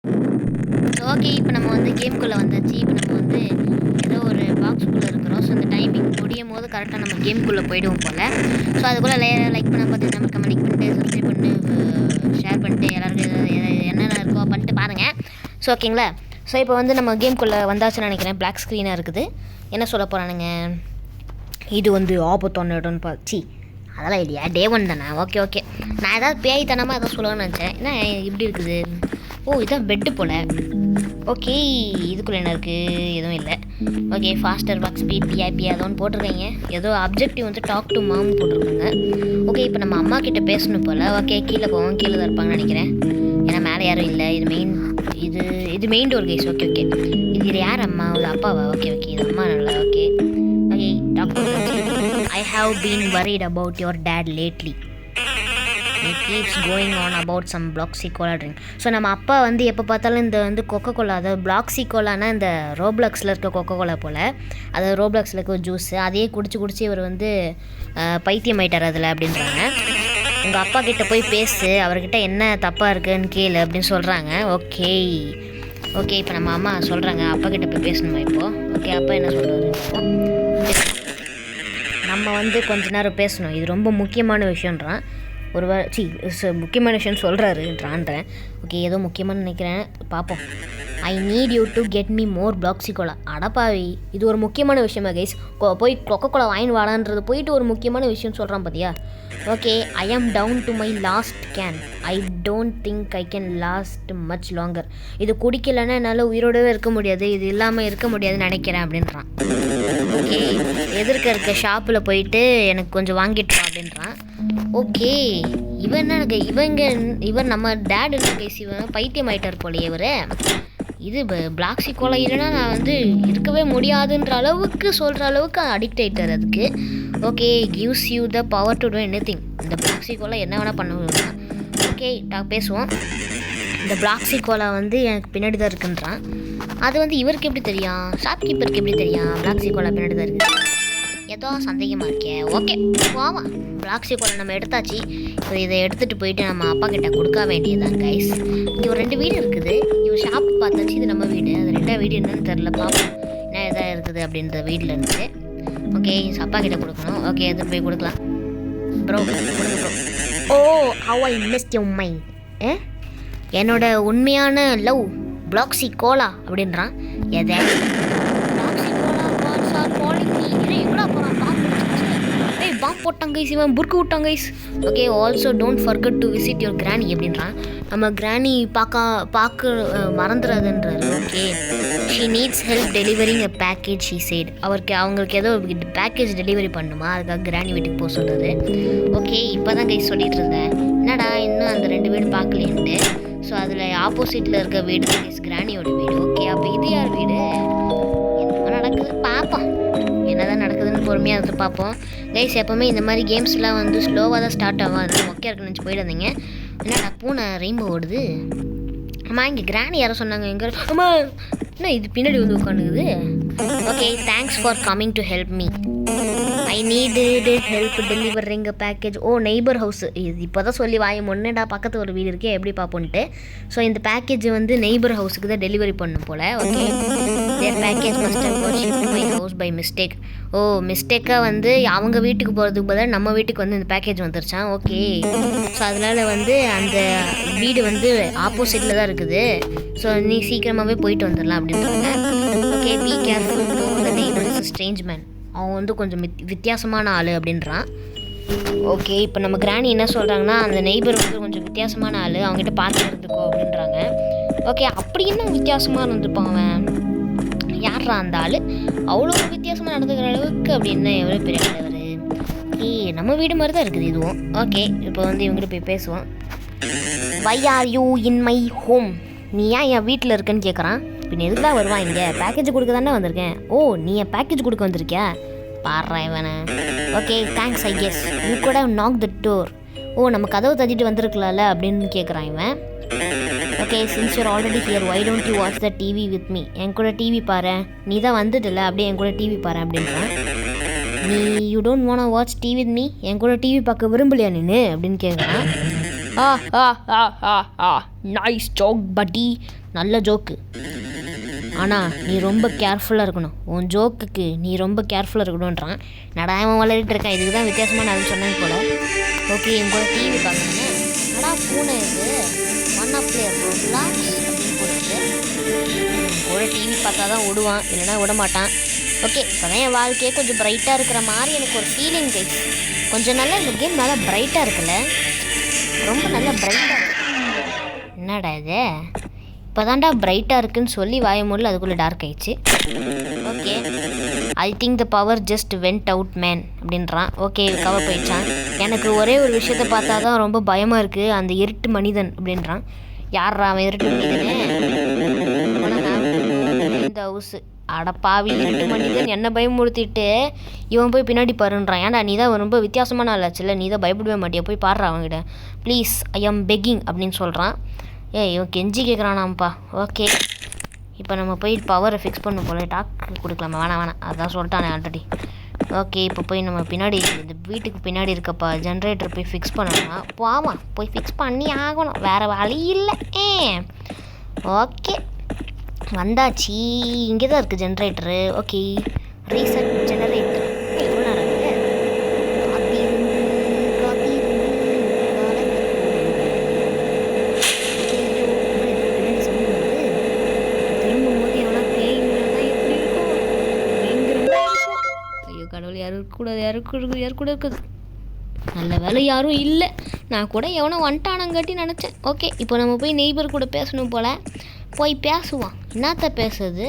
So okay, இப்போ நம்ம வந்து கேம்குள்ளே வந்தாச்சு. இப்போ நம்ம வந்து ஏதோ ஒரு பாக்ஸ்குள்ளே இருக்கிறோம். ஸோ அந்த டைமிங் முடியும் போது கரெக்டாக நம்ம கேம்குள்ளே போயிடுவோம் போல். ஸோ அதுக்குள்ளே லைக் பண்ண பார்த்து நம்ம கமெண்ட் பண்ணிட்டு சப்ஸ்கிரைப் பண்ணிட்டு ஷேர் பண்ணிட்டு எல்லாருக்கும் என்னென்ன இருக்கோ பண்ணிட்டு பாருங்கள். ஸோ ஓகேங்களா. ஸோ இப்போ வந்து நம்ம கேம்குள்ளே வந்தாச்சுன்னு நினைக்கிறேன். பிளாக் ஸ்க்ரீனாக இருக்குது. என்ன சொல்ல போகிறானுங்க, இது வந்து ஆபத்தான இடம்னு பார்த்து அதெல்லாம் இல்லையா, டே 1 தானே. ஓகே ஓகே, நான் ஏதாவது பேய்த்தனமாக எதாவது சொல்லணும்னு நினச்சேன். என்ன இப்படி இருக்குது? ஓ, இதான் பெட்டு போல். ஓகே, இதுக்குள்ளே என்ன இருக்குது? எதுவும் இல்லை. ஓகே, ஃபாஸ்டர் ஒர்க் ஸ்பீட் பிஐபி அதோ ஒன்று போட்டிருக்கீங்க. ஏதோ அப்ஜெக்டிவ் வந்து டாக் டு மாம் போட்டிருக்காங்க. ஓகே, இப்போ நம்ம அம்மா கிட்டே பேசணும் போல். ஓகே, கீழே போவோம். கீழே தான் இருப்பாங்கன்னு நினைக்கிறேன். ஏன்னா மேலே யாரும் இல்லை. இது main door guys. Okay okay, இது யார் அம்மா? ஒரு அப்பாவா? ஓகே ஓகே, இது அம்மா நல்லா. Okay okay, doctor I have been worried about your dad lately. He keeps going on about some Bloxy Cola drink. So நம்ம அப்பா வந்து எப்போ பார்த்தாலும் இந்த வந்து கொக்கோ கோலா, அதாவது Bloxy Colaனா இந்த ரோப்ளக்ஸில் இருக்க கொக்கோ கோலா போல், அதாவது ரோப்ளக்ஸில் இருக்க ஒரு ஜூஸு, அதையே குடிச்சு இவர் வந்து பைத்தியம் ஆயிட்டார் அதில் அப்படின்றாங்க. உங்கள் அப்பா கிட்டே போய் பேசு, அவர்கிட்ட என்ன தப்பாக இருக்குன்னு கேளு அப்படின்னு சொல்கிறாங்க. ஓகே ஓகே, இப்போ நம்ம அம்மா சொல்கிறாங்க அப்பா கிட்டே போய் பேசணுமா இப்போது. ஓகே, அப்பா என்ன சொல்கிறாரு? நம்ம வந்து கொஞ்ச நேரம் பேசணும், இது ரொம்ப முக்கியமான விஷயன்றான். ஒரு முக்கியமான விஷயம் சொல்கிறாருன்றான்றேன். ஓகே, ஏதோ முக்கியமானு நினைக்கிறேன், பார்ப்போம். I need you to get me more Bloxy Cola. அடப்பாவி, இது ஒரு முக்கியமான விஷயமா கைஸ்? போய் கொக்கோ கோலா வாங்கி வாடான்றது போயிட்டு ஒரு முக்கியமான விஷயம் சொல்கிறான் பார்த்தியா. Okay, I am down to my last can. I don't think I can last much longer. இது குடிக்கலைன்னா என்னால் உயிரோடவே இருக்க முடியாது, இது இல்லாமல் இருக்க முடியாதுன்னு நினைக்கிறேன் அப்படின்றான். ஓகே, எதிர்க்க இருக்க ஷாப்பில் போயிட்டு எனக்கு கொஞ்சம் வாங்கிட்டு வா அப்படின்றான். ஓகே, இவர் நம்ம டேட் என்ன கைஸ், இவன் பைத்தியம் ஆயிட்டார் போலையே இவர். இது Bloxy Cola இல்லைன்னா நான் வந்து இருக்கவே முடியாதுன்ற அளவுக்கு சொல்கிற அளவுக்கு அடிக்ட் ஆகிட்டார் அதுக்கு. Okay, gives you the power to two anything. இந்த Bloxy Cola என்ன வேணால் பண்ணுவோம். ஓகே, பேசுவோம். இந்த Bloxy Cola வந்து எனக்கு பின்னாடி தான் இருக்குன்றான். அது வந்து இவருக்கு எப்படி தெரியும்? ஷாப்கீப்பருக்கு எப்படி தெரியும் Bloxy Cola பின்னாடி தான் இருக்குது? ஏதோ சந்தேகமாக இருக்கே. ஓகே, வாவா, Bloxy Cola நம்ம எடுத்தாச்சு. ஸோ இதை எடுத்துகிட்டு போயிட்டு நம்ம அப்பா கிட்ட கொடுக்க வேண்டியதுதான் கைஸ். இங்கே ஒரு 2 வீடு இருக்குது. இவன் ஷாப்பு பார்த்தாச்சு, இது நம்ம வீடு. அது 2 வீடு என்னன்னு தெரில, பார்ப்போம் என்ன எதாக இருக்குது அப்படின்ற வீட்டில் இருந்து. ஓகே, அப்பா கிட்ட கொடுக்கணும். ஓகே, எடுத்துகிட்டு போய் கொடுக்கலாம். ப்ரோ கொடுங்க bro. Oh, how I missed your mind. என்னோட உண்மையான லவ் Bloxy Cola அப்படின்றான். எதை பாம் போட்டாங்க கைஸ், இவன் புர்க்கு விட்டாங்க guys. Okay, also don't forget to visit your granny அப்படின்றான். நம்ம கிராணி பார்க்க மறந்துடாதுன்றாரு. Okay, she needs help delivering a package she said. அவங்களுக்கு ஏதோ பேக்கேஜ் டெலிவரி பண்ணுமா, அதுக்காக கிராணி வீட்டுக்கு போக சொல்கிறது. ஓகே, இப்போ தான் கைஸ் சொல்லிட்டு இருந்தேன், என்னடா இன்னும் அந்த 2 வீடு பார்க்கலேன்ட்டு. ஸோ அதில் ஆப்போசிட்டில் இருக்க வீடு கைஸ் கிராணியோட வீடு. ஓகே, அப்போ இது யார் வீடு? என்ன நடக்குது பார்ப்போம், என்னதான் நடக்குதுன்னு பொறுமையாக இருந்து பார்ப்போம் கைஸ். எப்போவுமே இந்த மாதிரி கேம்ஸ்லாம் வந்து ஸ்லோவாக தான் ஸ்டார்ட் ஆகும், அது மொக்கையாக இருக்குன்னு நினச்சி போயிடாதீங்க. என்னடா பூனை ரெயின்போ ஓடுது. அம்மா, இங்கே கிராணி யாரோ சொன்னாங்க. எங்கே அம்மா, என்ன இது பின்னாடி வந்து உட்காந்துக்குது. Okay, thanks for coming to help me. I needed help delivering a package. Oh, neighbour house. இது இப்போ தான் சொல்லி முன்னேடா பக்கத்து ஒரு வீடு இருக்கே, எப்படி பார்ப்போன்ட்டு. ஸோ இந்த பேக்கேஜ் வந்து நெய்பர் ஹவுஸுக்கு தான் டெலிவரி பண்ணும் போல். Okay, their package must have got shipped my house by mistake. Oh, மிஸ்டேக்காக வந்து அவங்க வீட்டுக்கு போகிறதுக்கு பதிலாக நம்ம வீட்டுக்கு வந்து இந்த பேக்கேஜ் வந்துருச்சான். ஓகே, ஸோ அதனால் வந்து அந்த வீடு வந்து ஆப்போசிட்டில் தான் இருக்குது. ஸோ நீ சீக்கிரமாகவே போயிட்டு வந்துடலாம் அப்படின்றாங்க. Okay, be careful to the neighbour is strange man. அவன் வந்து கொஞ்சம் வித்தியாசமான ஆள் அப்படின்றான். ஓகே, இப்போ நம்ம கிராணி என்ன சொல்கிறாங்கன்னா, அந்த நெய்பர் வந்து கொஞ்சம் வித்தியாசமான ஆள், அவங்ககிட்ட பார்த்து இருந்துக்கோ அப்படின்றாங்க. ஓகே, அப்படி என்ன வித்தியாசமாக இருந்துருப்பான் அவன்? யார்ரா அந்த ஆள் அவ்வளோ வித்தியாசமாக நடந்துக்கிற அளவுக்கு? அப்படின்னு எவ்வளோ பெரிய ஆள் அவர்? நம்ம வீடு மாதிரி தான் இருக்குது இதுவும். ஓகே, இப்போ வந்து இவங்ககிட்ட போய் பேசுவோம். Why are you in my home? நீ ஏன் என் வீட்டில் இருக்குன்னு கேட்குறான். பின் எதுக்கு தான் வருவான் இங்கே? பேக்கேஜ் கொடுக்க தானே வந்திருக்கேன். ஓ, நீ என் பேக்கேஜ் கொடுக்க வந்திருக்கியா? பாடுறா இவனை. Okay, thanks I guess you could have knock the door. Oh, நம்ம கதவை தட்டிட்டு வந்திருக்கலாம்ல அப்படின்னு கேட்குறான் இவன். Okay, since you're already here why don't you watch the TV with me? என் கூட டிவி பாரு, நீ தான் வந்துட்டுல, அப்படியே என் கூட டிவி பாரு அப்படின்றான். நீ you don't want watch TV with me? என் கூட டிவி பார்க்க விரும்பலையா நீனு அப்படின்னு கேட்குறான். நைஸ் ஜோக் பட்டி. நல்ல ஜோக்கு. ஆனால் நீ ரொம்ப கேர்ஃபுல்லாக இருக்கணும், உன் ஜோக்குக்கு நீ ரொம்ப கேர்ஃபுல்லாக இருக்கணுன்றான். நடா அவன் வளரிட்டு இருக்கான். இதுக்கு தான் வித்தியாசமாக நான் சொன்னேன் போல். ஓகே, என் கூட டிவி பார்க்கணுங்க. ஆனால் பூனை இது ஒன் ஆஃப் பிளேயர் ரோப்ளாக்ஸ் அப்படின்னு போட்டுட்டு கூட டிவி பார்த்தா தான் விடுவான், இல்லைனா விட மாட்டான். ஓகே, இப்போ தான் என் வாழ்க்கையே கொஞ்சம் ப்ரைட்டாக இருக்கிற மாதிரி எனக்கு ஒரு ஃபீலிங் கைஸ். கொஞ்சம் நல்லா இந்த கேம் நல்லா ப்ரைட்டாக இருக்குல்ல, ரொம்ப நல்லா ப்ரைட்டாக இருக்கு. என்னடா இது இப்போ தான்டா ப்ரைட்டாக இருக்குன்னு சொல்லி வாய மூடல, அதுக்குள்ளே டார்க் ஆயிடுச்சு. Okay, I think the power just went out man அப்படின்றான். ஓகே, கவர் போயிடுச்சான். எனக்கு ஒரே ஒரு விஷயத்தை பார்த்தா தான் ரொம்ப பயமாக இருக்குது, அந்த இருட்டு மனிதன் அப்படின்றான். யார்ரா அவன் இருட்டு மனிதனே? இந்த ஹவுஸு அடப்பாவி இருட்டு மனிதன் என்ன பயமுறுத்திட்டு இவன் போய் பின்னாடி பாருன்றான். ஏன்டா நீ தான் ரொம்ப வித்தியாசமான ஆளாச்சுல்ல, நீ தான் பயப்படவே மாட்டியா, போய் பாடுறா அவங்ககிட்ட ப்ளீஸ், ஐ எம் பெக்கிங் அப்படின்னு சொல்கிறான். இவன் கெஞ்சி கேட்குறானாம்ப்பா. ஓகே, இப்போ நம்ம போய் பவரை ஃபிக்ஸ் பண்ண போல, டாக் கொடுக்கலாமா? வேணாம், அதான் சொல்லிட்டானே ஆல்ரெடி. ஓகே, இப்போ போய் நம்ம பின்னாடி இந்த வீட்டுக்கு பின்னாடி இருக்கப்பா ஜென்ரேட்டர் போய் ஃபிக்ஸ் பண்ணணும்னா போவான், போய் ஃபிக்ஸ் பண்ணி ஆகணும், வேறு வழி இல்லை. ஓகே, வந்தாச்சு. இங்கே தான் இருக்குது ஜென்ரேட்டரு. Okay, reset generator. எவ்வளோ நேரம் கடவுள், யாரும் கூட இருக்குது. நல்ல வேலை யாரும் இல்லை. நான் கூட எவனோ வந்துட்டானங்காட்டி நினச்சேன். ஓகே, இப்போ நம்ம போய் நெய்பர் கூட பேசணும் போல். போய் பேசுவான். என்னத்த பேசுறது?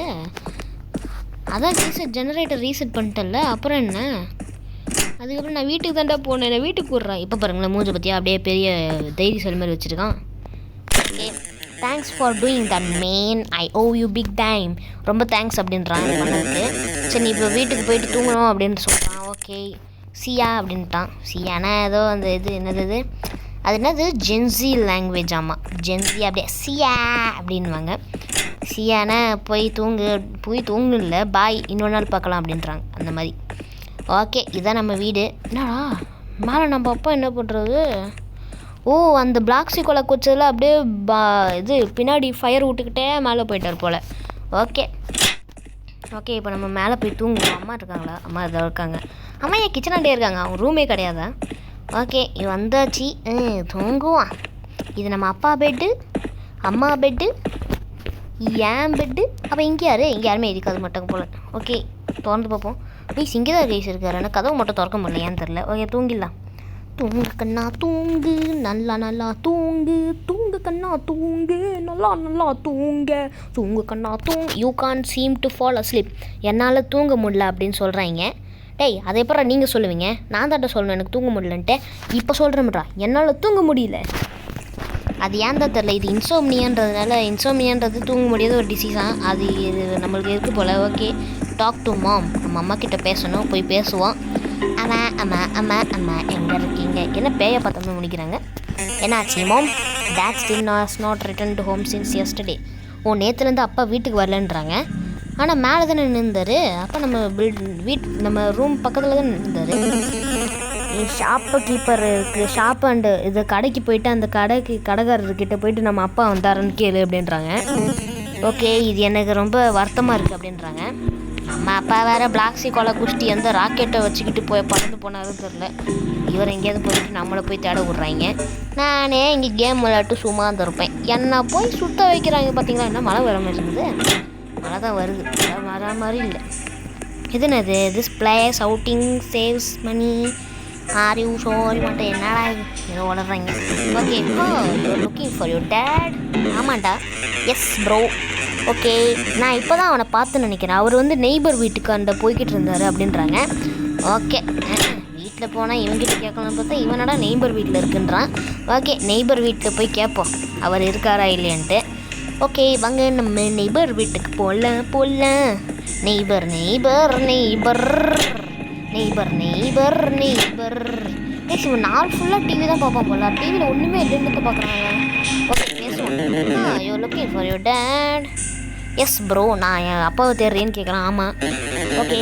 அதான் ஜெனரேட்டர் ரீசெட் பண்ணிட்டல, அப்புறம் என்ன? அதுக்கப்புறம் நான் வீட்டுக்கு தாண்டா போனேன், நான் வீட்டுக்கு விட்றேன். இப்போ பாருங்களேன் மூஞ்சை பற்றியா அப்படியே பெரிய தைரியசாலி மாதிரி வச்சுருக்கான். Okay, thanks for doing that man, I owe you big time. ரொம்ப தேங்க்ஸ் அப்படின்றான் பண்ணதுக்கு. சரி, நீ இப்போ வீட்டுக்கு போயிட்டு தூங்கணும் அப்படின்னு சொல்கிறான். ஓகே, சியா அப்படின்ட்டான். சியானா ஏதோ அந்த இது என்னது அது என்னது ஜென்சி லாங்குவேஜ். ஆமாம், ஜென்சி அப்படியே சியா அப்படின்வாங்க. சியானா போய் தூங்கு இல்லை, பாய், இன்னொரு நாள் பார்க்கலாம் அப்படின்றாங்க அந்த மாதிரி. ஓகே, இதான் நம்ம வீடு. என்னடா மேலே நம்ம அப்பா என்ன பண்ணுறது? ஓ, அந்த பிளாக்ஸி கொலை குச்சதில் அப்படியே இது பின்னாடி ஃபயர் விட்டுக்கிட்டே மேலே போயிட்டார் போல். ஓகே, இப்போ நம்ம மேலே போய் தூங்குவோம். அம்மா இருக்காங்களா? அம்மா இதாக இருக்காங்க. அம்மா என் கிச்சனாண்டே இருக்காங்க, அவங்க ரூமே கிடையாதா? ஓகே, இது வந்தாச்சு. தூங்குவான். இது நம்ம அப்பா பெட்டு, அம்மா பெட்டு, ஏன் பெட்டு. அப்போ இங்கே யாருமே இருக்காது மாட்டாங்க போல். ஓகே, திறந்து பார்ப்போம். ப்ளீஸ், இங்கே தான் கைஸ் இருக்காரு, ஆனால் கதவு மட்டும் திறக்க முடியல, ஏன்னு தெரில. ஓகே, தூங்கிடலாம். தூங்கு கண்ணா தூங்கு, நல்லா தூங்கு, தூங்கு கண்ணா தூங்கு, நல்லா தூங்கு கண்ணா தூங்கு. You can't seem to fall asleep. என்னால் தூங்க முடியல அப்படின்னு சொல்கிறாங்க. டேய், அதை எப்பறம் நீங்கள் சொல்லுவீங்க? நான் தான்ட்ட சொல்லணும் எனக்கு தூங்க முடியலன்ட்டு. இப்போ சொல்கிறேன்டா, என்னால் தூங்க முடியல. அது ஏன் தான் தெரில. இது இன்சோம்னியான்றது தூங்க முடியாத ஒரு டிசீஸாக அது நம்மளுக்கு இருக்குது போல். Okay, talk to mom. நம்ம அம்மா கிட்ட பேசணும், போய் பேசுவோம். அம்மா எங்கே இருக்கீங்க? என்ன பேயை பார்த்தோம்னு முடிக்கிறாங்க. என்னாச்சு mom? Dad still not return to home since yesterday. நேற்றுலேருந்து அப்பா வீட்டுக்கு வரலன்றாங்க. ஆனால் மேலே தானே நின்றுந்தார். அப்போ நம்ம ரூம் பக்கத்தில் தான் நின்றுந்தார். ஷாப்பு கீப்பர் இருக்குது, ஷாப்பு அண்டு இது கடைக்கு போயிட்டு அந்த கடைக்காரர்கிட்ட போயிட்டு நம்ம அப்பா வந்தாருன்னு கேளு அப்படின்றாங்க. ஓகே, இது எனக்கு ரொம்ப வருத்தமாக இருக்குது அப்படின்றாங்க. நம்ம அப்பா வேறு பிளாக்ஸி கொலை குஷ்டி அந்த ராக்கெட்டை வச்சுக்கிட்டு பறந்து போனாருன்னு தெரில. இவர் எங்கேயாவது போயிட்டு நம்மளை போய் தேட விட்றாங்க. நானே இங்கே கேம் விளையாட்டு சும்மா இருந்திருப்பேன். என்ன போய் சுத்த வைக்கிறாங்க. பார்த்தீங்களா, என்ன மழை வர மாதிரி இருக்குது? மழை தான் வருது, வர மாதிரி இல்லை. இது என்னது? This place outing saves money are you ஷோரி மாட்டேன். என்னடா இது ஏதோ வளர்றாங்க. ஓகே, இப்போ you're looking for your date. ஆமாண்டா, எஸ் ப்ரோ. ஓகே, நான் இப்போ தான் அவனை பார்த்து நினைக்கிறேன். அவர் நெய்பர் வீட்டுக்கு அந்த போய்கிட்டு இருந்தார் அப்படின்றாங்க. ஓகே, வீட்டில் போனால் இவங்கிட்ட கேட்கலான்னு பார்த்தா இவனடா நெய்பர் வீட்டில் இருக்குன்றான். ஓகே, நெய்பர் வீட்டில் போய் கேட்போம் அவர் இருக்காரா இல்லையான்ட்டு. ஓகே, வாங்க நம்ம நெய்பர் வீட்டுக்கு போகலாம். நெய்பர் இவன் நாள் ஃபுல்லாக டிவி தான் பார்ப்பான் போல. டிவியில் ஒன்றுமே இல்லைன்னு பார்க்குறாங்க. ஓகே, பேசுவோம். You looking for your date. Yes bro, நான் என் அப்பாவை தேடுறேன்னு கேட்குறான். ஆமாம். ஓகே,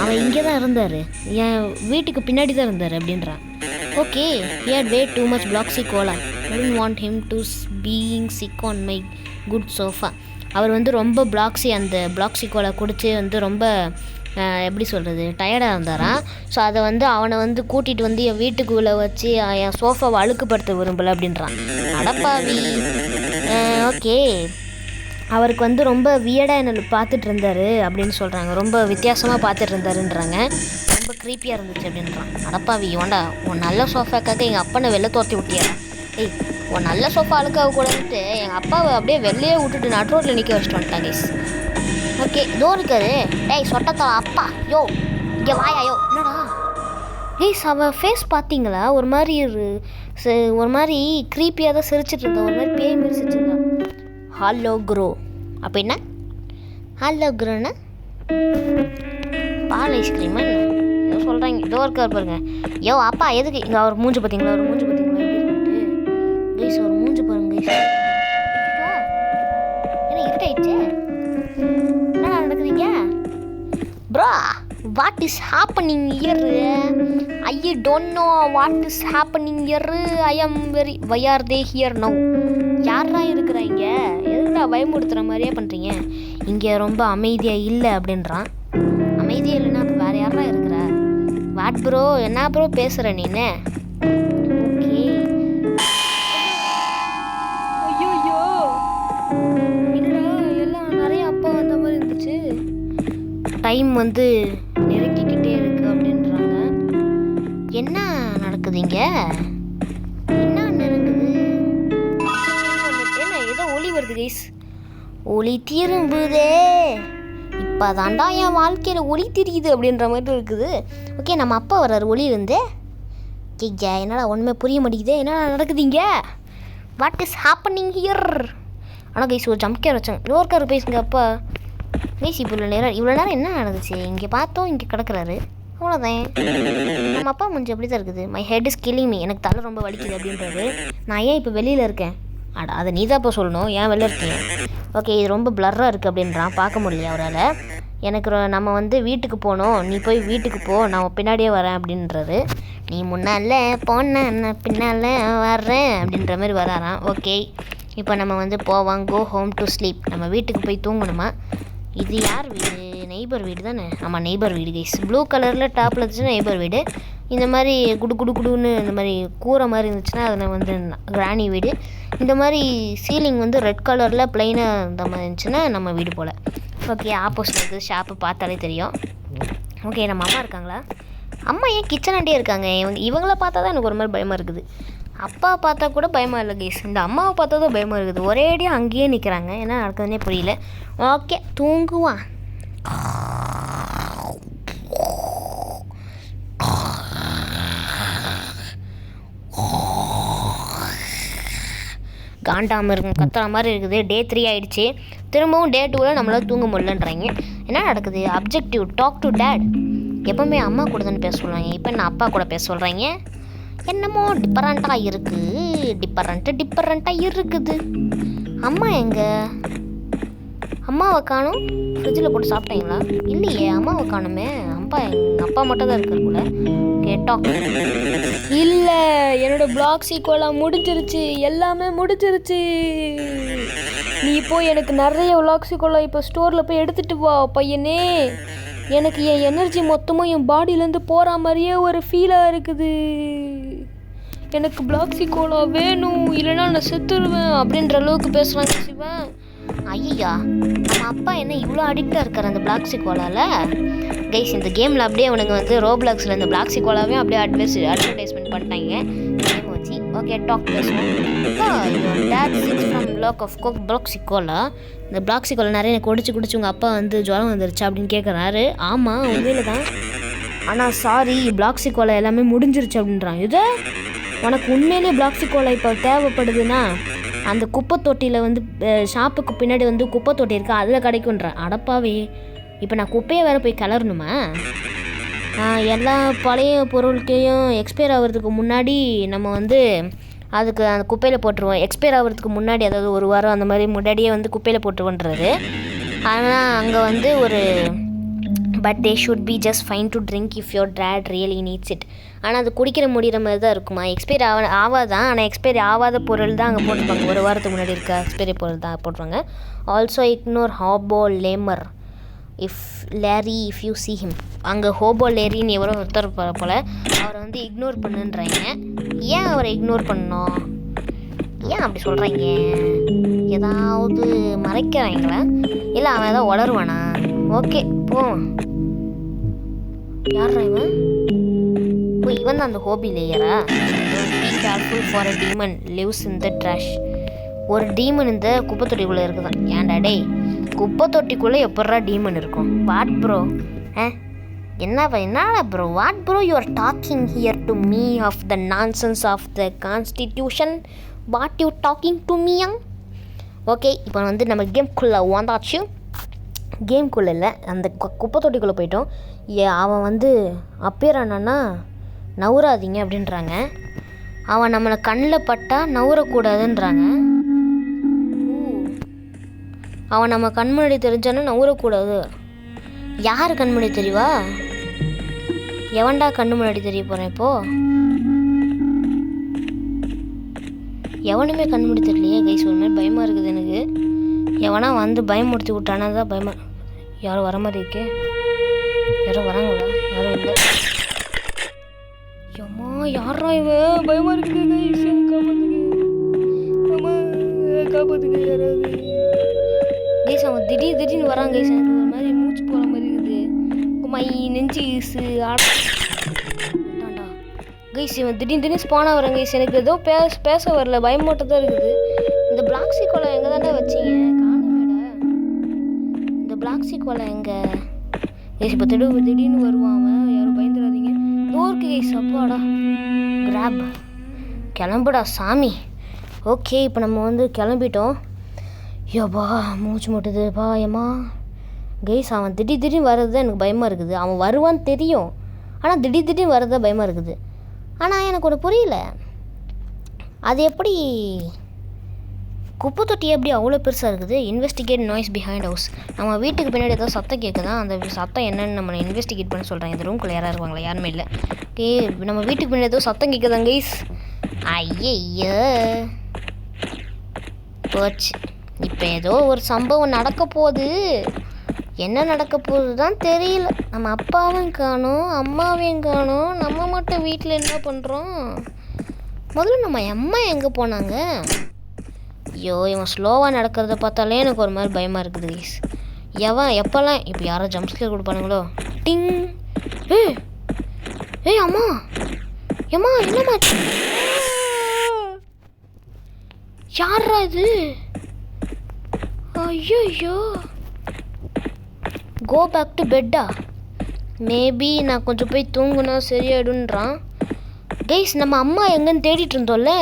அவன் இங்கே தான் இருந்தார், என் வீட்டுக்கு பின்னாடி தான் இருந்தார் அப்படின்றான். Okay, he had way too much bloxy cola. I didn't want him to being sick on my good sofa. அவர் வந்து ரொம்ப அந்த பிளாக்ஸி கோலா குடிச்சு வந்து ரொம்ப எப்படி சொல்கிறது டயர்டாக இருந்தாராம். ஸோ அதை வந்து அவனை வந்து கூட்டிகிட்டு வந்து என் வீட்டுக்குள்ளே வச்சு என் சோஃபாவை அழுக்குப்படுத்த விரும்பலை அப்படின்றான். அடப்பாவி. ஓகே, அவருக்கு வந்து ரொம்ப வியர்டாக என்ன பார்த்துட்டு இருந்தார் அப்படின்னு சொல்கிறாங்க. ரொம்ப வித்தியாசமாக பார்த்துட்டு இருந்தாருன்றாங்க. ரொம்ப க்ரீப்பியாக இருந்துச்சு அப்படின்றான். அடப்பாவி வேண்டா, உன் நல்ல சோஃபாக்காக எங்கள் அப்பனை வெளில தோற்றி விட்டியா? ஏய், உன் நல்ல சோஃபா அழுக்காக கூடன்ட்டு எங்கள் அப்பாவை அப்படியே வெளியே விட்டுட்டு நட் ரோட்டில் நிற்க வச்சுட்டு வந்துட்டாங்க கைஸ். ஓகே, இதோ இருக்காரு. டேய் சொட்டத்தா அப்பா, யோ இங்கே வாயா, யோ என்னடா கைஸ். அவன் ஃபேஸ் பார்த்தீங்களா? ஒரு மாதிரி க்ரீப்பியாக தான் சிரிச்சிட்டு இருந்தான். ஒரு மாதிரி பேய் மாதிரி சிரிச்சிருந்தான். ஹலோ க்ரோ அப்படின்னா ஹலோ க்ரோன்னா பால் ஐஸ்கிரீமா ஏதோ சொல்கிறாங்க. இதோ இருக்கார் பாருங்க. யோ அப்பா எதுக்கு இங்கே அவர் மூஞ்சி பார்த்தீங்களா? எப்படி இருக்குன்ட்டு கைஸ் அவர் மூஞ்சி பாருங்க கைஸ். ஏன்னா இருட்டாயிடுச்சு. என்ன நடக்குதுங்க bro? What is happening here? I don't know what is happening here. I am very why are they here now? யாரா இருக்கிறாங்க? எதுக்குடா பயமுடுத்துகிற மாதிரியே பண்ணுறீங்க? இங்கே ரொம்ப அமைதியாக இல்லை அப்படின்றான். அமைதியாக இல்லைன்னா அப்போ வேறு யாரா இருக்கிற? வாட் ப்ரோ, என்ன ப்ரோ பேசுகிற நீன்னு? ஓகே, ஐயோ என்னடா எல்லாம் நிறைய அப்பா வந்த மாதிரி இருந்துச்சு. டைம் வந்து நெருங்கிக்கிட்டே இருக்கு அப்படின்றாங்க. என்ன நடக்குதுங்க? என்ன நடக்குது? ஏதோ ஒளி வருது கைஸ். ஒளி திரும்புதே, இப்போதாண்டா என் வாழ்க்கையில் ஒளி தெரியுது அப்படின்ற மாதிரி இருக்குது. ஓகே, நம்ம அப்பா வர்றாரு ஒளியிலேருந்து. கேட்க என்னடா ஒன்றுமே புரிய மாட்டேங்குது. என்ன நடக்குதுங்க? What is happening here? ஆனால் கைஸ் ஒரு ஜம்ப்கேர் வச்சாங்க. யோர்க்கார் பேசுங்க அப்பா. கைஸ் இவ்வளோ நேரம் என்ன நடந்துச்சு? இங்கே பார்த்தோம், இங்கே கிடக்குறாரு, அவ்வளோதான். நம்ம அப்பா முடிஞ்சு அப்படி தான் இருக்குது. My head is killing me, எனக்கு தலை ரொம்ப வலிக்குது அப்படின்றது. நான் ஏன் இப்போ வெளியில் இருக்கேன்? அதை நீ தான் இப்போ சொல்லணும், ஏன் வெளில இருக்கீங்க? ஓகே, இது ரொம்ப பிளர்ராக இருக்குது அப்படின்றான். பார்க்க முடியல அவரால். எனக்கு நம்ம வந்து வீட்டுக்கு போகணும், நீ போய் வீட்டுக்கு போ, நான் பின்னாடியே வரேன் அப்படின்றாரு. நீ முன்னால் போன நான் பின்னால் வர்றேன் அப்படின்ற மாதிரி வராராம். ஓகே, இப்போ நம்ம வந்து போவாங்க, கோ ஹோம் டு ஸ்லீப். நம்ம வீட்டுக்கு போய் தூங்கணுமா? இது யார் வீடு? நெய்பர் வீடு தானே? ஆமாம், நெய்பர் வீடு கைஸ். ப்ளூ கலரில் டாப்பில் இருந்துச்சுன்னா நெய்பர் வீடு. இந்த மாதிரி குடுன்னு இந்த மாதிரி கூரை மாதிரி இருந்துச்சுன்னா அதில் வந்து கிராணி வீடு. இந்த மாதிரி சீலிங் வந்து ரெட் கலரில் ப்ளைனாக இந்த மாதிரி இருந்துச்சுன்னா நம்ம வீடு போல். ஓகே, ஆப்போசிட் இருக்குது ஷாப்பு, பார்த்தாலே தெரியும். ஓகே, நம்ம அம்மா இருக்காங்களா? அம்மா ஏன் கிச்சனாண்டே இருக்காங்க? இவங்கள பார்த்தா தான் எனக்கு ஒரு மாதிரி பயமாக இருக்குது. அப்பா பார்த்தா கூட பயமாக இல்லை கைஸ், இந்த அம்மாவை பார்த்தா தான் பயமாக இருக்குது. ஒரேடியாக அங்கேயே நிற்கிறாங்க, என்ன நடக்குதுன்னே புரியல. ஓகே, தூங்குவான். காண்டாமல் இருக்கும், கத்துற மாதிரி இருக்குது. டே 3 ஆகிடுச்சு, திரும்பவும் டே 2ல் நம்மளால் தூங்க முடியலன்றாங்க. என்ன நடக்குது? Objective talk to date. எப்போவுமே அம்மா கூட தானே பேச சொல்கிறாங்க, இப்போ என்ன அப்பா கூட பேச சொல்கிறாங்க? என்னமோ டிஃப்ரெண்ட்டாக இருக்குது. அம்மா எங்கே? அம்மாவை காணும். ஃப்ரிட்ஜில் போட்டு சாப்பிட்டீங்களா? இல்லையே, அம்மாவை காணுமே. அப்பா மட்டும் தான் இருக்கிறக்குள்ள. கேட்டோம். இல்லை, என்னோட பிளாக்ஸி கோலா முடிஞ்சிருச்சு, எல்லாமே முடிஞ்சிருச்சு. நீ போய் எனக்கு நிறைய பிளாக்ஸி கோலா இப்போ ஸ்டோரில் போய் எடுத்துகிட்டு வா பையனே. எனக்கு என் எனர்ஜி மொத்தமும் என் பாடியிலேருந்து போகிற மாதிரியே ஒரு ஃபீலாக இருக்குது. எனக்கு பிளாக்ஸி கோலா வேணும், இல்லைனா நான் செத்துருவேன் அப்படின்ற அளவுக்கு பேசுகிறாங்க சிவன். ஐயா, நம்ம அப்பா என்ன இவ்வளோ அடிக்டாக இருக்கார் அந்த பிளாக்ஸி கோலாவில்? கைஸ், இந்த கேமில் அப்படியே அவனுங்க வந்து ரோப்ளாக்ஸில் இந்த பிளாக்ஸி கோலாவையும் அப்படியே அட்வர்டைஸ்மெண்ட் பண்ணிட்டாங்க கேம் வச்சு. ஓகே, டாக் பேசுவோம். Lack of coke Blaxi Cola. இந்த பிளாக்ஸி கோலா நிறைய குடிச்சு உங்கள் அப்பா வந்து ஜுரம் வந்துருச்சு அப்படின்னு கேட்குறாரு. ஆமாம், உண்மையில் தான். ஆனால் சாரி, பிளாக்ஸி கோலா எல்லாமே முடிஞ்சிருச்சு அப்படின்றான். இது உனக்கு உண்மையிலே பிளாக்ஸி கோலா இப்போ தேவைப்படுதுன்னா அந்த குப்பை தொட்டியில் வந்து ஷாப்புக்கு பின்னாடி வந்து குப்பை தொட்டி இருக்கா, அதில் கிடைக்குன்றான். அடப்பாவே, இப்போ நான் குப்பையை வேறு போய் கிளறணுமா? எல்லா பழைய பொருட்கையும் எக்ஸ்பயர் ஆகிறதுக்கு முன்னாடி நம்ம வந்து அதுக்கு அந்த குப்பையில் போட்டுருவோம். எக்ஸ்பயர் ஆகிறதுக்கு முன்னாடி, அதாவது 1 வாரம் அந்த மாதிரி முன்னாடியே வந்து குப்பையில் போட்டுருவோன்றாரு. ஆனால் அங்கே வந்து ஒரு but they should be just fine to drink if your date really needs it. ஆனால் அது குடிக்கிற முடிகிற மாதிரி தான் இருக்குமா? எக்ஸ்பைரி ஆகாதான், ஆனால் எக்ஸ்பைரி ஆகாத பொருள் தான் அங்கே போட்டுருப்பாங்க. ஒரு வாரத்துக்கு முன்னாடி இருக்க எக்ஸ்பைரி பொருள் தான் போட்டுருவாங்க. Also ignore hobo Lamar if you see him. அங்கே ஹோபோ லேரின்னு எவரோ ஒருத்தர் போல் அவரை வந்து இக்னோர் பண்ணுன்றாங்க. ஏன் அவரை இக்னோர் பண்ணோம்? ஏன் அப்படி சொல்கிறாங்க? ஏதாவது மறைக்கிறாங்களா? இல்லை அவன் ஏதாவது உளருவானா? ஓகே போ. யாரா இவன்? ஓ, இவன் தான் அந்த ஹோபி லேயரா? Be careful for a demon lives in the trash. ஒரு டீமன் இந்த குப்பை தொட்டிக்குள்ளே இருக்குதான். ஏன்டா டேய், குப்பை தொட்டிக்குள்ளே எப்பட்றா டீமன் இருக்கும்? What bro? என்னடா bro? What bro you are talking here to me of the nonsense of the constitution? What you talking to me young? Okay, இப்போ வந்து நம்ம கேம்குள்ளே வந்தாச்சு. கேம்குள்ளே இல்லை, அந்த குப்பை தொட்டிக்குள்ளே போயிட்டோம். அவன் வந்து அப்பேர் ஆனான்னா நவுறாதீங்க அப்படின்றாங்க. அவன் நம்மளை கண்ணில் பட்டால் நவுறக்கூடாதுன்றாங்க. அவன் நம்ம கண் முன்னாடி தெரிஞ்சானா நவுறக்கூடாது. யார் கண் முன்னாடி தெரியவா? எவன்டா கண்ணு முன்னாடி தெரிய போகிறேன் இப்போது? எவனுமே கண் முன்னாடி தெரியலையே கைஸ். ஒரு மாதிரி பயமாக இருக்குது எனக்கு. எவனா வந்து பயமுறுத்தி விட்டானா தான் பயமாக. யாரும் வர மாதிரி இருக்கே. யாரும் வராங்களா? யாரும் இல்லை. ஏம்மா யாரா இவன்? பயமாக இருக்குது கைஸ். காப்பாற்றுக்கு யாராவது கைஸ். அவன் திடீர்னு வராங்க கைஸ். எனக்கு ஒரு மாதிரி மூச்சு போகிற மாதிரி இருக்குது. மை நெஞ்சு ஆடாண்டா கைஸ். இவன் திடீர்னு ஸ்பானாக வராங்க கைஸ். எனக்கு ஏதோ பேச வரல, பயமாட்டம் தான் இருக்குது. இந்த பிளாக்ஸி கோலை எங்கே தாண்டா வச்சிங்க? காணுமேடா. இந்த பிளாக்ஸி கோலை எங்கே கைஸ்? இப்போ திடீர்னு வருவான் அவன். யாரும் பயந்துடாதீங்க. தோற்கு கைஸ். அப்பாடா கிராப். கிளம்புடா சாமி. ஓகே, இப்போ நம்ம வந்து கிளம்பிட்டோம். யோபா மூச்சு முட்டுதுப்பா ஏம்மா கைஸ். அவன் திடீர்னு வர்றது தான் எனக்கு பயமாக இருக்குது. அவன் வருவான்னு தெரியும், ஆனால் திடீர்னு வர்றது தான் பயமாக இருக்குது. ஆனால் எனக்கு ஒன்று புரியல, அது எப்படி குப்பை தொட்டி எப்படி அவ்வளோ பெருசாக இருக்குது? Investigate noise behind house. நம்ம வீட்டுக்கு பின்னாடி ஏதோ சத்தம் கேட்குதான். அந்த சத்தம் என்னன்னு நம்ம இன்வெஸ்டிகேட் பண்ண சொல்கிறாங்க. இந்த ரூம்குள்ளே யாராக இருப்பாங்களா? யாருமே இல்லை. ஓகே, நம்ம வீட்டுக்கு பின்னாடி ஏதோ சத்தம் கேட்குதாங்க கைஸ். ஐயோ போச்சு. இப்போ ஏதோ ஒரு சம்பவம் நடக்க போகுது. என்ன நடக்க போகுது தான் தெரியல. நம்ம அப்பாவையும் காணோம், அம்மாவையும் காணோம். நம்ம மட்டும் வீட்டில் என்ன பண்ணுறோம்? முதல்ல நம்ம அம்மா எங்கே போனாங்க? ஐயோ, இவன் ஸ்லோவாக நடக்கிறத பார்த்தாலே எனக்கு ஒரு மாதிரி பயமாக இருக்குது கைஸ். எப்போல்லாம் இப்போ யாரோ ஜம்ப்ஸ்கேர் கொடுப்பானுங்களோ? டிங். ஏய் அம்மா என்னம்மா? யாரா இது? ஐயோ, கோ பேக் டு பெட்டா? மேபி நான் கொஞ்சம் போய் தூங்குனா சரியாயிடுன்றான் கைஸ். நம்ம அம்மா எங்கன்னு தேடிட்டு இருந்தோம்ல,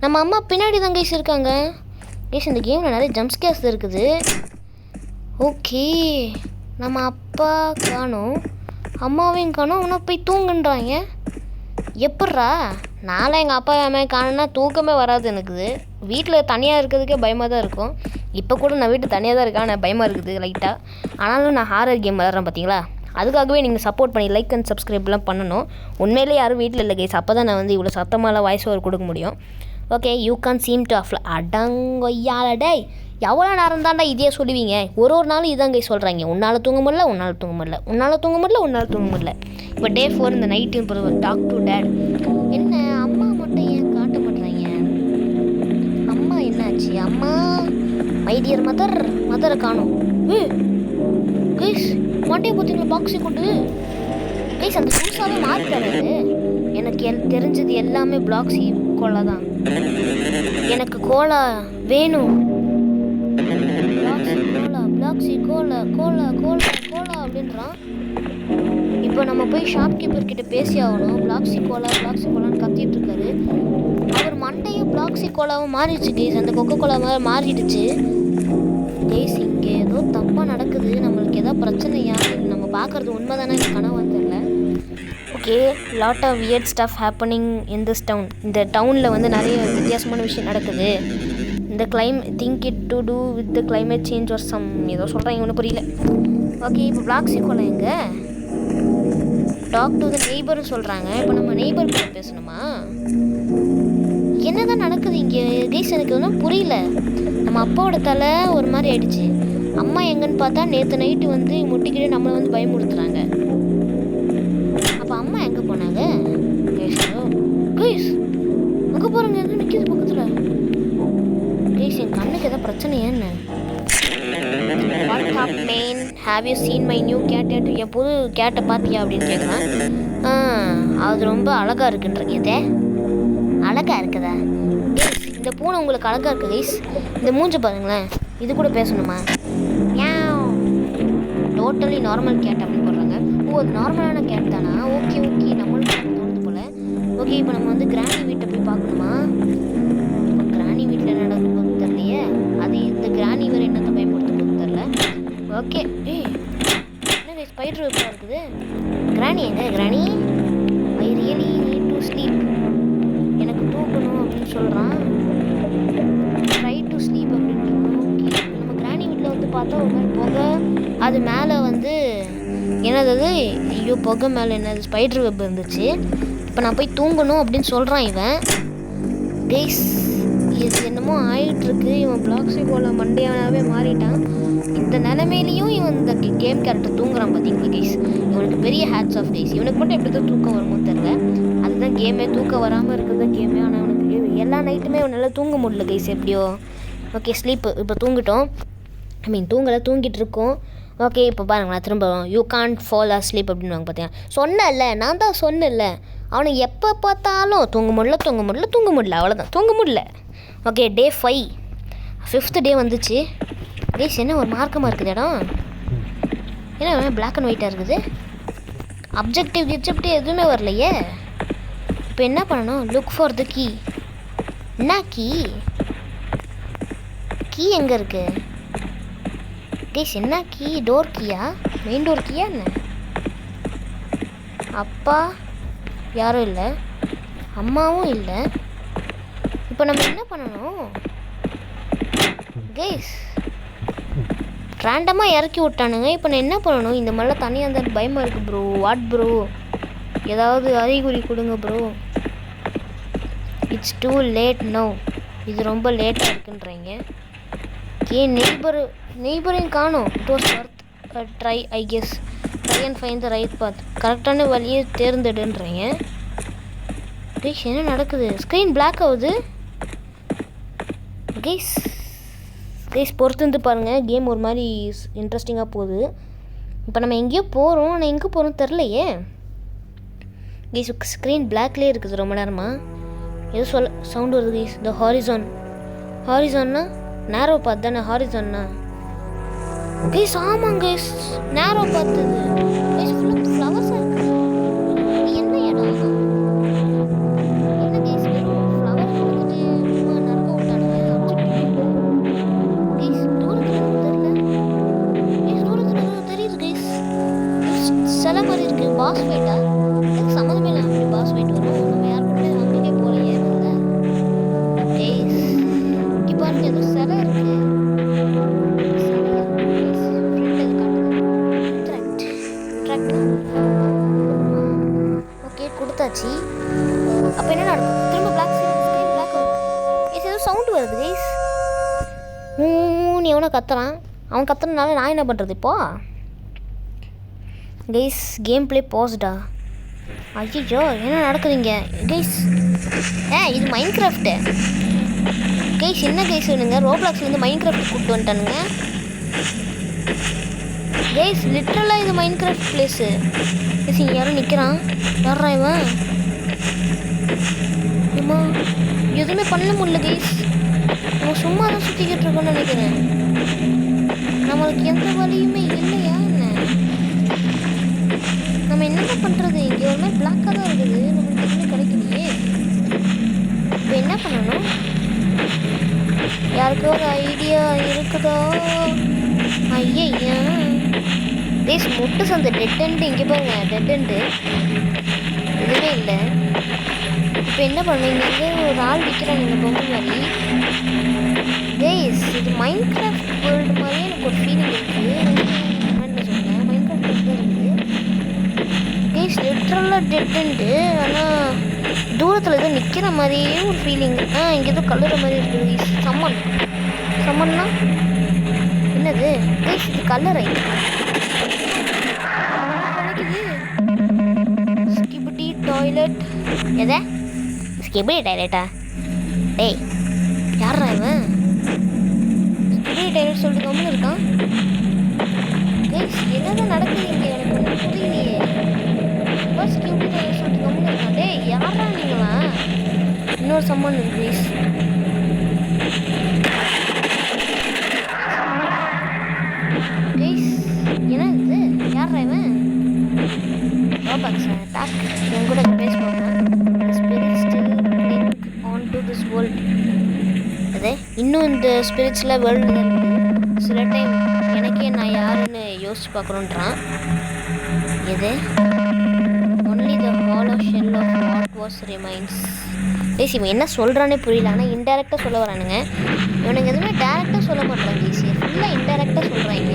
நம்ம அம்மா பின்னாடி தான் கைஸ் இருக்காங்க கைஸ். இந்த கேமில் நிறைய ஜம்ப்ஸ்கேர்ஸ் இருக்குது. ஓகே, நம்ம அப்பா காணோம், அம்மாவையும் காணோம், உனக்கு போய் தூங்குன்றாங்க. எப்பட்றா? நானும் எங்கள் அப்பா அம்மா காணுன்னா தூக்கமே வராது எனக்கு. வீட்டில் தனியாக இருக்கிறதுக்கே பயமாக தான் இருக்கும். இப்போ கூட நான் வீட்டில் தனியாக தான் இருக்கேன், ஆனால் பயமாக இருக்குது லைட்டாக. ஆனாலும் நான் ஹாரர் கேம் விளாட்றேன் பார்த்தீங்களா? அதுக்காகவே நீங்கள் சப்போர்ட் பண்ணி லைக் அண்ட் சப்ஸ்கிரைப்லாம் பண்ணணும். உண்மையிலே யாரும் வீட்டில் இல்லை கைஸ். அப்போ தான் நான் வந்து இவ்வளோ சத்தமாலாம் வாய்ஸ் ஓவர் கொடுக்க முடியும். Okay, you can seem to அடங்கொய்யால டேய். எவ்வளோ நேரம் தாண்டா இதே சொல்லுவீங்க? ஒரு நாளும் இதான் கைஸ் சொல்கிறாங்க. உன்னால் தூங்க முடியல. இப்போ டே 4 இந்த நைட்டு டாக் டு டேட். என்ன அம்மா மட்டும் ஏன் காட்ட மாட்டுறாங்க? அம்மா என்னாச்சு? அம்மா மை டியர் மதரை காணும். கைஸ் மாட்டே பார்த்தீங்களா பாக்ஸை கொண்டு? கைஸ் அந்த புதுசாகவே மாறிட்டாரு. எனக்கு தெரிஞ்சது எல்லாமே பிளாக்ஸி கோலா தான். எனக்கு கோலா வேணும். பிளாக்ஸி கோலா அப்படின்றான். இப்போ நம்ம போய் ஷாப்கீப்பர் கிட்ட பேசி ஆகணும். பிளாக்ஸி கோலான்னு கத்திட்டு இருக்காரு. அவர் மண்டையும் பிளாக்ஸி கோலாவும் மாறிடுச்சு கைஸ். அந்த கொக்கோ கோலா மாதிரி மாறிடுச்சு கைஸ். இங்கே ஏதோ தப்பாக நடக்குது. நம்மளுக்கு ஏதோ பிரச்சனையா? நம்ம பார்க்குறது உண்மை தானே? கனவான்னு தெரியல. Okay, lot of weird stuff happening in this town. இந்த டவுனில் வந்து நிறைய வித்தியாசமான விஷயம் நடக்குது. இந்த think it to do with the climate change or some ஏதோ சொல்கிறாங்க, ஒன்றும் புரியல. ஓகே இப்போ பிளாக் சீக்கோல எங்க டாக் டு த நெய்பர்னு சொல்கிறாங்க. இப்போ நம்ம நெய்பர் கிட்ட பேசணுமா? என்னதான் நடக்குது இங்கே கைஸ்? எனக்கு ஒன்றும் புரியல. நம்ம அப்பாவோட தலை ஒரு மாதிரி ஆயிடுச்சு. அம்மா எங்கன்னு பார்த்தா நேற்று நைட்டு வந்து முட்டிக்கிட்டே நம்மளை வந்து பயமுறுத்துறாங்க. அப்போ அம்மா எங்கே போனாங்க? கைஸ் அங்கே போகிறாங்க, எங்கே நிற்கிது பக்கத்தில். கைஸ் என் கண்ணுக்கு எதாவது பிரச்சனையா என்ன? What up man, have you seen my new cat? என் புது கேட்டை பார்த்தியா அப்படின்னு கேட்குறேன். அது ரொம்ப அழகாக இருக்குன்ற. எதே அழகாக இருக்குதா? கைஸ் இந்த பூனை உங்களுக்கு அழகாக இருக்குது கைஸ். இந்த மூஞ்ச பாருங்களேன். இது கூட பேசணுமா? டோட்டலி நார்மல் கேட் அப்படின்னு போடுறாங்க. ஓ அது நார்மலான கேட் தானா? ஓகே ஓகே, நம்மளுக்கு தோணுது போல். ஓகே இப்போ நம்ம வந்து கிராணி வீட்டை போய் பார்க்கணுமா? இப்போ கிராணி வீட்டில் என்ன நடக்குதுன்னு தெரியலையே. அது இந்த கிராணி வேறு என்னத்தை பயன்படுத்தும் தெரில. ஓகே என்ன ஸ்பைடர் வெப்பாக இருக்குது. கிராணி எங்க? கிராணி I really need to sleep. எனக்கு தூக்கணும் அப்படின்னு சொல்கிறான். ட்ரை டு ஸ்லீப் அப்படின்றான். ஓகே நம்ம கிராணி வீட்டில் வந்து பார்த்தா ஒரு மாதிரி புகை. அது மேலே வந்து என்னது? ஐயோ புகை மேலே என்னது ஸ்பைடர் வெப் இருந்துச்சு. இப்போ நான் போய் தூங்கணும் அப்படின்னு சொல்கிறான் இவன். கைஸ் இது என்னமோ ஆகிட்டுருக்கு. இவன் பிளாக் சைக்கோல மண்டையானாவே மாறிட்டான். இந்த நிலைமையிலையும் இவன் இந்த கேம் கேரக்டர் தூங்குறான் பார்த்தீங்களா கைஸ்? இவனுக்கு பெரிய ஹேட்ஸ் ஆஃப் கைஸ். இவனுக்கு மட்டும் எப்படி தான் தூக்கம் வருமோ தெரில. அதுதான் கேமே, தூக்கம் வராமல் இருக்கிறது கேமே. ஆனால் அவனுக்கு எல்லா நைட்டுமே அவனால் தூங்க முடியல கைஸ் எப்படியோ. ஓகே ஸ்லீப்பு இப்போ தூங்கிட்டோம். தூங்கிட்டு இருக்கோம். ஓகே இப்போ பாருங்களேன் திரும்ப யூ கான்ட் ஃபால் அஸ்லீப் அப்படின்னு பார்த்தீங்கன்னா சொன்னேன்ல, நான் தான் சொன்னேன்ல. அவனுக்கு எப்போ பார்த்தாலும் தூங்க முடியல அவ்வளோதான், தூங்க முடியல. ஓகே டே 5th டே வந்துச்சு கைஸ். என்ன ஒரு மார்க்கமாக இருக்குது இடம்? என்ன பிளாக் அண்ட் ஒயிட்டாக இருக்குது. அப்ஜெக்டிவ் எதுவுமே வரலையே. இப்போ என்ன பண்ணணும்? Look for the key. என்ன கீ எங்கே இருக்கு கைஸ்? என்ன கீ? டோர் கீயா? மெயின் டோர் கீயா என்ன? அப்பா யாரும் இல்லை, அம்மாவும் இல்லை. இப்போ நம்ம என்ன பண்ணணும் கைஸ்? ரேண்டமாக இறக்கி விட்டானுங்க. இப்போ நான் என்ன பண்ணணும்? இந்த மாதிரிலாம் தனியாக இருந்தால் பயமாக இருக்குது ப்ரோ. வாட் ப்ரோ, ஏதாவது அறிகுறி கொடுங்க bro. It's too late no. இது ரொம்ப லேட்டாக இருக்குன்றீங்க. நெய்பரையும் காணும். It was worth try I guess. Try and find the right path. கரெக்டான வழியை தேர்ந்தெடுன்றீங்க. கைஸ் என்ன நடக்குது? ஸ்க்ரீன் பிளாக் ஆகுது கைஸ் பொறுத்து வந்து பாருங்கள். கேம் ஒரு மாதிரி இன்ட்ரெஸ்டிங்காக போகுது. இப்போ நம்ம எங்கேயோ போகிறோம். ஆனால் எங்கே போகிறோம் தெரிலையே கைஸ். ஸ்க்ரீன் பிளாக்லேயே இருக்குது ரொம்ப நேரமாக. எது சவுண்டு வருது கைஸ். த ஹாரிசான்னா நேரோ பார்த்து தானே ஹாரிசான்னா கைஸ்? ஆமாங்க கைஸ், நேரோ பார்த்தது கைஸ். ஃபுல்லாக ஃப்ளவர்ஸாக இருக்குது. என்ன இடம்? என்ன கைஸ் வெறும் ஃப்ளவர் கொடுத்துட்டு சும்மா நறுக்க விட்டானுங்க. கைஸ் தூரத்தில் தெரியுது கைஸ். சில மாதிரி இருக்குது. பாஸ் ஃபைட்டா? சம்மந்தமே இல்லை. அப்படி பாஸ் ஃபைட் வரும். நம்ம யார் கூட நம்பிக்கை போலையே. கைஸ் இங்கே பாருங்க, ஏதோ சிலை இருக்குது. ஓகே கொடுத்தாச்சு. அப்போ என்ன நடக்கும்? திரும்ப பிளாக் ஏதோ சவுண்டு வருது கைஸ். நீ எவனோ கத்துறான். அவன் கத்துறதுனால நான் என்ன பண்ணுறது இப்போ கைஸ்? கேம் பிளே பாஸ்டா? ஐயோ என்ன நடக்குதுங்க கைஸ்? இது மைண்ட் கிராஃப்ட்டு கைஸ். என்ன கைஸ் வேணுங்க? ரோப்ளாக்ஸ்லேருந்து மைண்ட் கிராஃப்ட் கூப்பிட்டு வந்துட்டானுங்க கைஸ். லிட்ரலாக இது மைண்ட் கிராஃப்ட் பிளேஸு கைஸ். இங்கே யாரும் நிற்கிறான். யாரா இவன்? அம்மா எதுவுமே பண்ண முடியல கைஸ். நம்ம சும்மா தான் சுற்றிக்கிட்டு இருக்கோம்னு நினைக்கிறேன். நம்மளுக்கு எந்த வழியுமே இல்லையா என்ன? நம்ம என்னங்க பண்ணுறது? இங்கே ஒரு மாதிரி பிளாக்காக தான் இருக்குது. நம்மளுக்கு எதுவுமே கிடைக்கலையே. இப்போ என்ன பண்ணணும்? யாருக்கோ ஒரு ஐடியா இருக்குதா? ஐயா கைஸ் முட்டு சந்த டெட் எண்டு. இங்கே பாருங்க டெட் எண்டு எதுவுமே இல்லை. இப்போ என்ன பண்ணுவீங்க? இங்கே ஒரு ஆள் விற்கிறாங்க இந்த பொம்மை மாதிரி கைஸ். இது மைண்ட் கிராஃப்ட் வேர்ல்டு மாதிரியே எனக்கு ஒரு ஃபீலிங் இருக்குது. கமெண்ட்டில் சொல்லுங்கள். Dead end. ஆனால் தூரத்தில் ஏதோ நிற்கிற மாதிரியே ஒரு ஃபீலிங். இங்கே ஏதோ கல்லுற மாதிரி இருக்குது. சம்மன்னா என்னது கைஸ்? இது கல்லறை நினைக்குது. ஸ்கிபிடி டாய்லெட். எதை ஸ்கிபிடி டாய்லெட்டா? டேய் யாரா இவன்? ஸ்கிபிடி டாய்லெட் சொல்லிட்டு கம்முன்னு இருக்கான். கைஸ் என்னதான் நடக்குது இங்கே? எனக்கு ஒன்றும் புரியலையே. ஸ்கிபிடி டாய்லெட் சொல்லிட்டு கம்முன்னு இருக்கான். டேய் யாரா நீங்களா? இன்னொரு சம்மன் இருக்கு கைஸ். என்ன இது? யார் இவன்? ரோபாக்ஸ் டாக் என் கூட பேச போகிறேன். Spirit still link on to this world. அது இன்னும் இந்த ஸ்பிரிட்ஸில் வேர்ல்டு தான் இருக்குது. சில டைம் எனக்கே நான் யாருன்னு யோசிச்சு பார்க்குறோன்றான். எது? Only the hollow shell of what was remains. பேசி இவன் என்ன சொல்கிறானே புரியல. ஆனால் இன்டெரக்டாக சொல்ல வரானுங்க. இவனுங்க எதுவுமே டேரெக்டாக சொல்ல மாட்டாங்க. ஈஸி ஃபுல்லாக இன்டெரக்டாக சொல்கிறாங்க.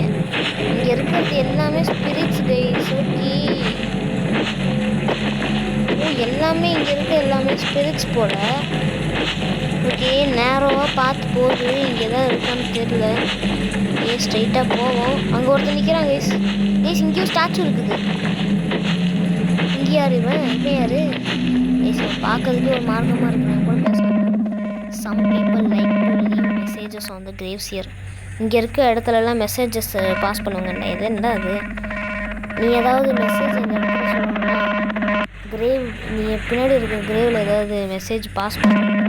இங்கே இருக்கிறது எல்லாமே ஸ்பிரிட்ஸ் கைஸ். ஓகே எல்லாமே இங்கே இருக்க எல்லாமே ஸ்பிரிட்ஸ் போல. ஓகே நேரோவாக பார்த்து போகுது. இங்கே தான் இருக்கான்னு தெரியல. ஸ்ட்ரைட்டாக போவோம். அங்கே ஒருத்தர் நிற்கிறான் கைஸ். இங்கேயும் ஸ்டாச்சு இருக்குது. இங்கே யார் இவன்? இப்போ யார்? பார்க்கறதுக்கு ஒரு மார்க்கமாக இருக்கிறாங்க கூட பேசுகிறாங்க. Some people like to leave messages on the graves here. இங்கே இருக்க இடத்துலலாம் மெசேஜஸ் பாஸ் பண்ணுவாங்கண்ணா. எது என்ன அது? நீ ஏதாவது மெசேஜ் இந்த இடத்துல சொல்லணும்னா கிரேவ், நீ பின்னாடி இருக்கிற கிரேவில் ஏதாவது மெசேஜ் பாஸ் பண்ணணும்னா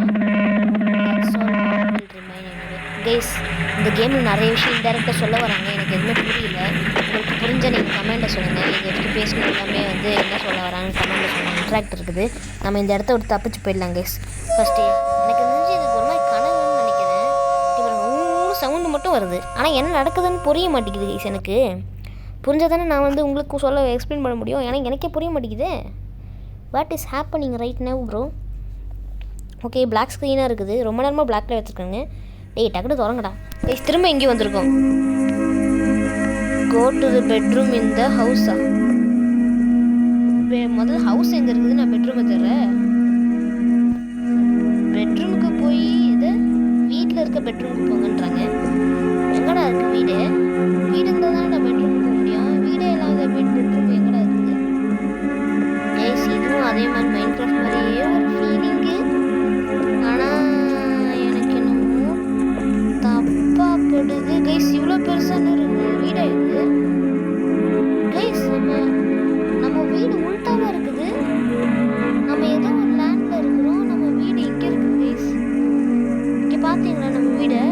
கைஸ் இந்த கேமில் நிறைய விஷயம் இன்டெரக்டாக சொல்ல வராங்க. எனக்கு எதுவுமே புரியல. உங்களுக்கு புரிஞ்ச நீங்கள் கமெண்ட்டை சொல்லுங்கள். இது எப்படி பேசணும் எல்லாமே வந்து என்ன சொல்ல வராங்கன்னு கமெண்ட்டில் சொல்லுங்கள். இன்ட்ராக்ட் இருக்குது. நம்ம இந்த இடத்த விட்டு தப்பிச்சு போயிடலாம் கைஸ். ஃபஸ்ட்டு எனக்கு தெரிஞ்சு இதுக்கு ஒரு மாதிரி கனவுன்னு நினைக்கிறேன். இப்போ சவுண்டு மட்டும் வருது. ஆனால் என்ன நடக்குதுன்னு புரிய மாட்டேங்குது கைஸ். எனக்கு புரிஞ்சால் தானே நான் வந்து உங்களுக்கு சொல்ல எக்ஸ்பிளைன் பண்ண முடியும். ஏன்னா எனக்கே புரிய மாட்டேங்குது. What is happening right now bro? Okay black ஸ்க்ரீனாக இருக்குது. ரொம்ப நேரமாக பிளாக்ல வச்சுருக்காங்க. டேய் டக்குனு திறங்கடா கைஸ். திரும்ப எங்கேயும் வந்திருக்கோம். கோ டு த பெட்ரூம் இன் த ஹவுஸா? முதல்ல ஹவுஸ் எங்கே இருக்குது? நான் பெட்ரூமை தர்றேன். பெட்ரூமுக்கு போய் இது வீட்டில் இருக்க பெட்ரூமுக்கு போங்கன்றாங்க. எங்கடா இருக்குது வீடு? வீடு இருந்தால் தானே நான் பெட்ரூமுக்கு போக முடியும். வீடே இல்லாத பெட்ரூம் எங்கடா இருக்குது? கைஸ் இதுவும் அதே மாதிரி மைண்ட் கிராஃப்ட் மாதிரியே ஒரு ஃபீலிங்கு. ஆனால் படுது கைஸ். இவ்வளோ பெருசான வீடா இது கைஸ்? நம்ம வீடு உள்டாவாக இருக்குது. நம்ம ஏதோ ஒரு லேண்டில் இருக்கிறோம். நம்ம வீடு இங்கே இருக்குது கைஸ். இங்கே பார்த்தீங்களா நம்ம வீடை?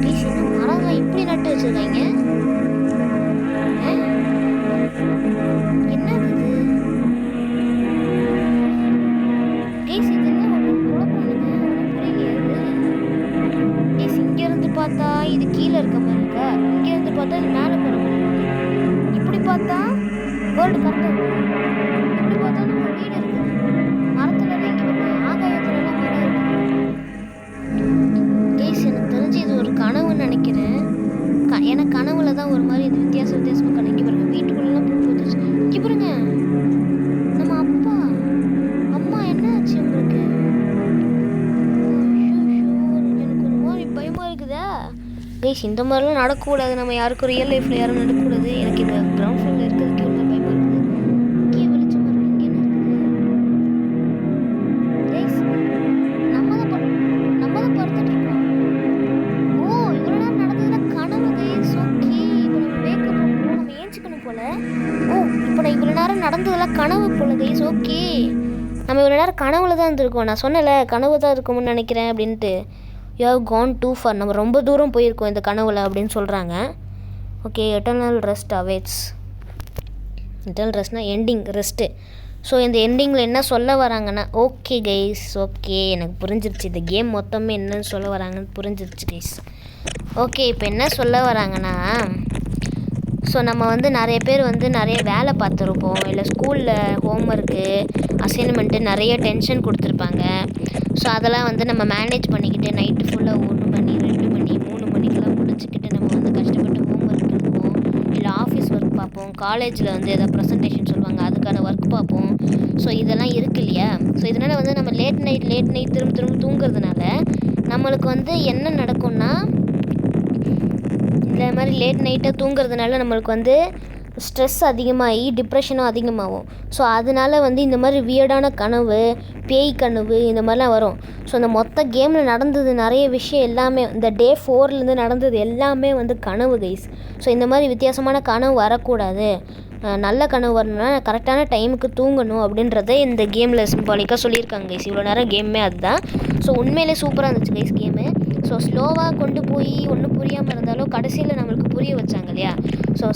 கைஸ் என்ன மரம்லாம் இப்படி நட்டு வச்சுருக்காங்க. என்ன இது கைஸ்? இது என்ன குழப்பம்? இங்கேருந்து பார்த்தா இது கீழே இருக்க மாதிரி இருக்கா? இங்கேருந்து பார்த்தா இது மேலே போகிற மாதிரி இருக்குது. இப்படி பார்த்தா வேர்ல்டு கரெக்டாக இருக்குது. இப்படி பார்த்தா நம்ம வீடு இருக்குது. மரத்துலலாம் இங்கே வருது. ஆகாயத்துலலாம் மரம் இருக்குது. கேஸ் எனக்கு தெரிஞ்சு இது ஒரு கனவுன்னு நினைக்கிறேன். ஏன்னா கனவுல தான் ஒரு மாதிரி இது வித்தியாசமாக கனவு. இங்கே பாருங்க வீட்டுக்குள்ளெல்லாம் பூ பூத்துச்சு. இங்கே பாருங்க நம்ம அப்பா அம்மா. என்ன ஆச்சு உங்களுக்கு? கைஸ் இந்த மாதிரிலாம் நடக்கக்கூடாது. நம்ம யாருக்கும் ரியல் லைஃப்பில் யாரும் நடக்கக்கூடாது. எனக்கு இந்த கிரவுண்ட் ஃப்ளோரில் இருக்கிறதுக்கு ஒரு மாதிரி பயமாக இருக்குது. இங்கே வெளிச்சம் வரும். இங்கே என்ன இருக்குது கைஸ்? நம்ம தான் படுத்துட்டு இருக்கோம். ஓ இவ்வளோ நேரம் நடந்ததுன்னா கனவு கைஸ். ஓகே இப்போ நம்ம வேக்கப் பண்ணுவோம். நம்ம ஏஞ்சிக்கணும் போல். ஓ இப்போ நான் இவ்வளோ நேரம் நடந்ததெல்லாம் கனவு போல் கைஸ். ஓகே நம்ம இவ்வளோ நேரம் கனவுல தான் இருந்திருக்கோம். நான் சொன்னல கனவு தான் இருக்கும்னு நினைக்கிறேன் அப்படின்ட்டு. You have gone too far. நம்ம ரொம்ப தூரம் போயிருக்கோம் இந்த கனவுல அப்படின்னு சொல்கிறாங்க. Okay eternal rest awaits. Eternal ரெஸ்ட்னா எண்டிங் ரெஸ்ட்டு. ஸோ இந்த எண்டிங்கில் என்ன சொல்ல வராங்கன்னா ஓகே கைஸ். ஓகே எனக்கு புரிஞ்சிருச்சு. இந்த கேம் மொத்தமே என்னன்னு சொல்ல வராங்கன்னு புரிஞ்சிருச்சு கைஸ். ஓகே இப்போ என்ன சொல்ல வராங்கன்னா ஸோ நம்ம வந்து நிறைய பேர் வந்து நிறைய வேலை பார்த்துருப்போம். இல்லை ஸ்கூலில் ஹோம்ஒர்க்கு அசைன்மெண்ட்டு நிறைய டென்ஷன் கொடுத்துருப்பாங்க. ஸோ அதெல்லாம் வந்து நம்ம மேனேஜ் பண்ணிக்கிட்டு நைட்டு ஃபுல்லாக 1 மணி 2 மணி 3 மணிக்கெல்லாம் முடிச்சுக்கிட்டு நம்ம வந்து கஷ்டப்பட்டு ஹோம்ஒர்க் எழுதுவோம். இல்லை ஆஃபீஸ் ஒர்க் பார்ப்போம். காலேஜில் வந்து எதாவது ப்ரெசன்டேஷன் சொல்லுவாங்க, அதுக்கான ஒர்க் பார்ப்போம். ஸோ இதெல்லாம் இருக்குது இல்லையா? ஸோ இதனால் வந்து நம்ம லேட் நைட் திரும்ப தூங்குறதுனால நம்மளுக்கு வந்து என்ன நடக்கும்னா, இந்த மாதிரி லேட் நைட்டாக தூங்குறதுனால நம்மளுக்கு வந்து ஸ்ட்ரெஸ் அதிகமாகி டிப்ரெஷனும் அதிகமாகும். ஸோ அதனால வந்து இந்த மாதிரி வியர்டான கனவு, பேய் கனவு இந்த மாதிரிலாம் வரும். ஸோ இந்த மொத்த கேமில் நடந்தது நிறைய விஷயம் எல்லாமே இந்த டே 4லேருந்து நடந்தது எல்லாமே வந்து கனவு கைஸ். ஸோ இந்த மாதிரி வித்தியாசமான கனவு வரக்கூடாது, நல்ல கனவு வரணும்னா கரெக்டான டைமுக்கு தூங்கணும் அப்படின்றத இந்த கேமில் சிம்பாலிக்காக சொல்லியிருக்காங்க கைஸ். இவ்வளோ நேரம் கேமே அதுதான். ஸோ உண்மையிலே சூப்பராக இருந்துச்சு கைஸ் கேமு. ஸோ ஸ்லோவாக கொண்டு போய் ஒன்றும் புரியாமல் இருந்தாலும் கடைசியில் நம்மளுக்கு புரிய வச்சாங்க இல்லையா? So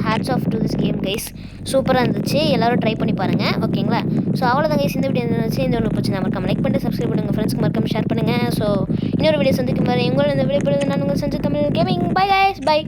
hats off to this game guys. சூப்பராக இருந்துச்சு, எல்லோரும் ட்ரை பண்ணி பாருங்கள், ஓகேங்களா? ஸோ அவ்வளோதான் கைஸ், இந்த வீடியோ இருந்துச்சு. இந்த ஒரு பிரச்சனை மறக்காம லைக் பண்ணிட்டு சப்ஸ்கிரைப் பண்ணுங்கள், ஃப்ரெண்ட்ஸ்க்கு மறக்காம ஷேர் பண்ணுங்கள். ஸோ இன்னொரு வீடியோ சந்திக்கும் வரை உங்களோட இந்த வீடியோ நான் உங்கள் செஞ்சு Tamil gaming. Bye guys, by.